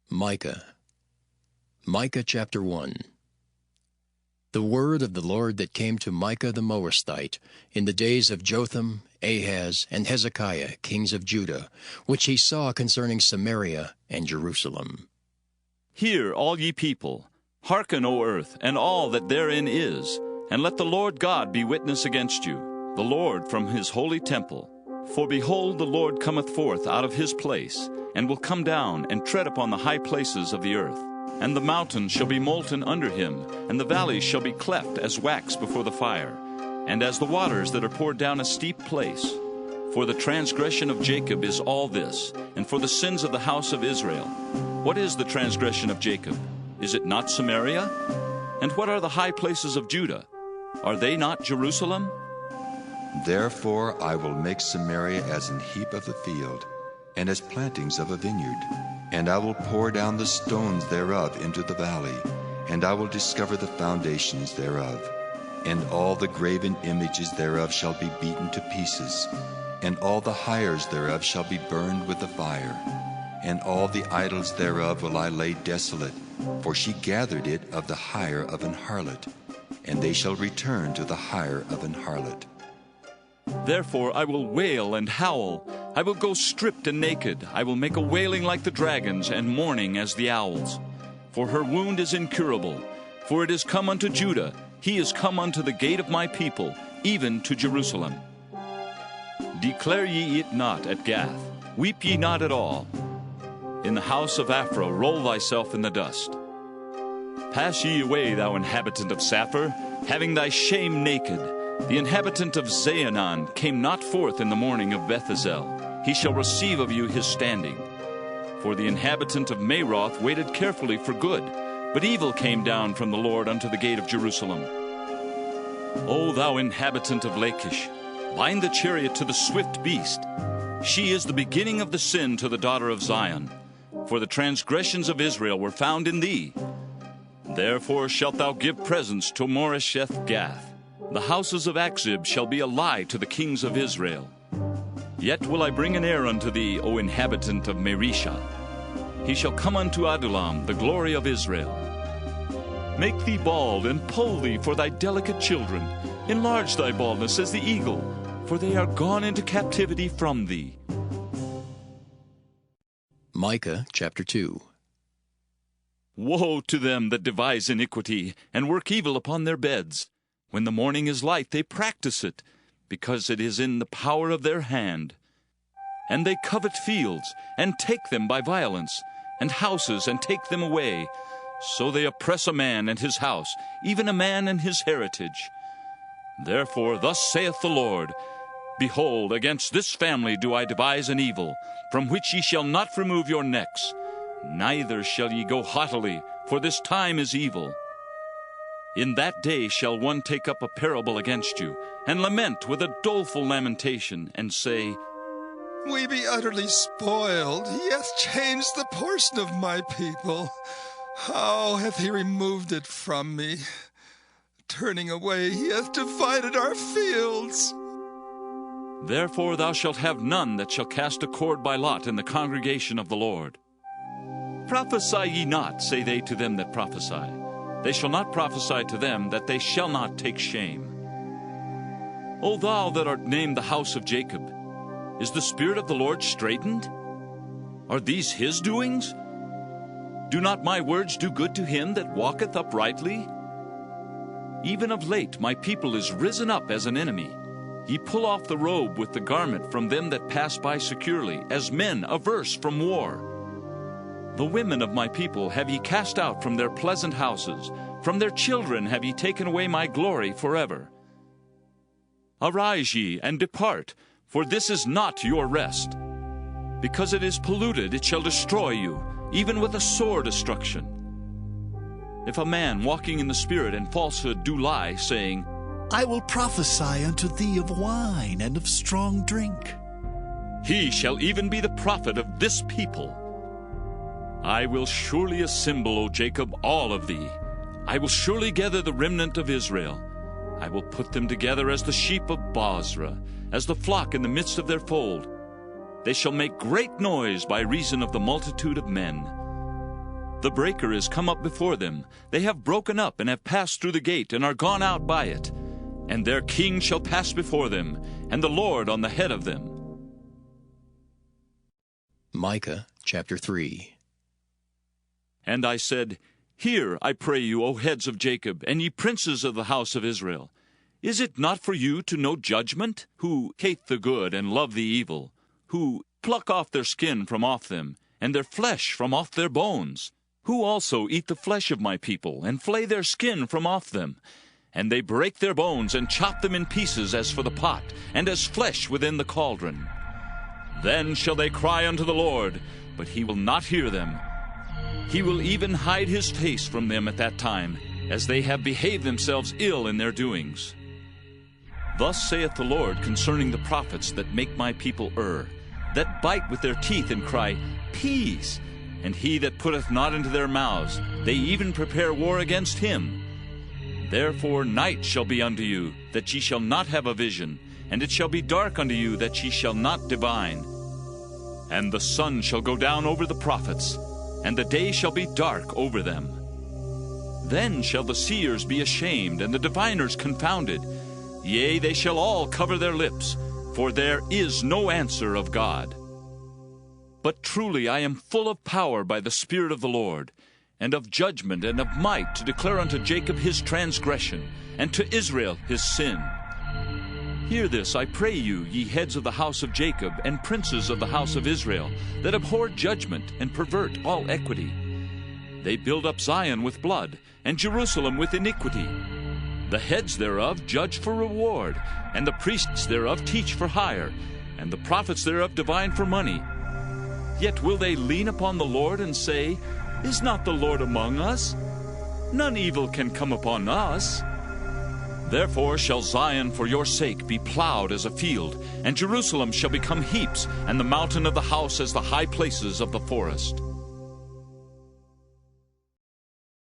Micah. Micah chapter 1. The word of the Lord that came to Micah the Moabite in the days of Jotham, Ahaz, and Hezekiah, kings of Judah, which he saw concerning Samaria and Jerusalem. Hear, all ye people, hearken, O earth, and all that therein is, and let the Lord God be witness against you, the Lord from his holy temple. For behold, the Lord cometh forth out of his place, and will come down and tread upon the high places of the earth. And the mountains shall be molten under him, and the valleys shall be cleft as wax before the fire, and as the waters that are poured down a steep place. For the transgression of Jacob is all this, and for the sins of the house of Israel. What is the transgression of Jacob? Is it not Samaria? And what are the high places of Judah? Are they not Jerusalem? Therefore I will make Samaria as an heap of the field, and as plantings of a vineyard. And I will pour down the stones thereof into the valley, and I will discover the foundations thereof. And all the graven images thereof shall be beaten to pieces, and all the hires thereof shall be burned with the fire. And all the idols thereof will I lay desolate, for she gathered it of the hire of an harlot, and they shall return to the hire of an harlot. Therefore I will wail and howl. I will go stripped and naked. I will make a wailing like the dragons, and mourning as the owls. For her wound is incurable. For it is come unto Judah. He is come unto the gate of my people, even to Jerusalem. Declare ye it not at Gath. Weep ye not at all. In the house of Aphrah roll thyself in the dust. Pass ye away, thou inhabitant of Saphir, having thy shame naked. The inhabitant of Zaanan came not forth in the morning of Bethesel. He shall receive of you his standing. For the inhabitant of Maroth waited carefully for good, but evil came down from the Lord unto the gate of Jerusalem. O thou inhabitant of Lachish, bind the chariot to the swift beast. She is the beginning of the sin to the daughter of Zion. For the transgressions of Israel were found in thee. Therefore shalt thou give presents to Moresheth Gath. The houses of Achzib shall be a lie to the kings of Israel. Yet will I bring an heir unto thee, O inhabitant of Mareshah. He shall come unto Adullam, the glory of Israel. Make thee bald, and poll thee for thy delicate children. Enlarge thy baldness as the eagle, for they are gone into captivity from thee. Micah chapter 2. Woe to them that devise iniquity, and work evil upon their beds. When the morning is light, they practice it, because it is in the power of their hand. And they covet fields, and take them by violence, and houses, and take them away. So they oppress a man and his house, even a man and his heritage. Therefore thus saith the Lord, Behold, against this family do I devise an evil, from which ye shall not remove your necks, neither shall ye go haughtily, for this time is evil. In that day shall one take up a parable against you, and lament with a doleful lamentation, and say, We be utterly spoiled. He hath changed the portion of my people. How hath he removed it from me? Turning away, he hath divided our fields. Therefore thou shalt have none that shall cast a cord by lot in the congregation of the Lord. Prophesy ye not, say they to them that prophesy. They shall not prophesy to them, that they shall not take shame. O thou that art named the house of Jacob, is the Spirit of the Lord straitened? Are these his doings? Do not my words do good to him that walketh uprightly? Even of late my people is risen up as an enemy. Ye pull off the robe with the garment from them that pass by securely, as men averse from war. The women of my people have ye cast out from their pleasant houses. From their children have ye taken away my glory forever. Arise ye, and depart, for this is not your rest. Because it is polluted, it shall destroy you, even with a sore destruction. If a man walking in the Spirit and falsehood do lie, saying, I will prophesy unto thee of wine and of strong drink, he shall even be the prophet of this people. I will surely assemble, O Jacob, all of thee. I will surely gather the remnant of Israel. I will put them together as the sheep of Bozrah, as the flock in the midst of their fold. They shall make great noise by reason of the multitude of men. The breaker is come up before them. They have broken up and have passed through the gate and are gone out by it. And their king shall pass before them, and the Lord on the head of them. Micah chapter 3. And I said, Hear, I pray you, O heads of Jacob, and ye princes of the house of Israel. Is it not for you to know judgment, who hate the good and love the evil, who pluck off their skin from off them, and their flesh from off their bones, who also eat the flesh of my people, and flay their skin from off them? And they break their bones, and chop them in pieces as for the pot, and as flesh within the cauldron. Then shall they cry unto the Lord, but he will not hear them. He will even hide his face from them at that time, as they have behaved themselves ill in their doings. Thus saith the Lord concerning the prophets that make my people err, that bite with their teeth and cry, Peace! And he that putteth not into their mouths, they even prepare war against him. Therefore night shall be unto you, that ye shall not have a vision, and it shall be dark unto you, that ye shall not divine. And the sun shall go down over the prophets, and the day shall be dark over them. Then shall the seers be ashamed, and the diviners confounded. Yea, they shall all cover their lips, for there is no answer of God. But truly I am full of power by the Spirit of the Lord, and of judgment and of might, to declare unto Jacob his transgression, and to Israel his sin. Hear this, I pray you, ye heads of the house of Jacob, and princes of the house of Israel, that abhor judgment, and pervert all equity. They build up Zion with blood, and Jerusalem with iniquity. The heads thereof judge for reward, and the priests thereof teach for hire, and the prophets thereof divine for money. Yet will they lean upon the Lord and say, Is not the Lord among us? None evil can come upon us. Therefore shall Zion for your sake be plowed as a field, and Jerusalem shall become heaps, and the mountain of the house as the high places of the forest.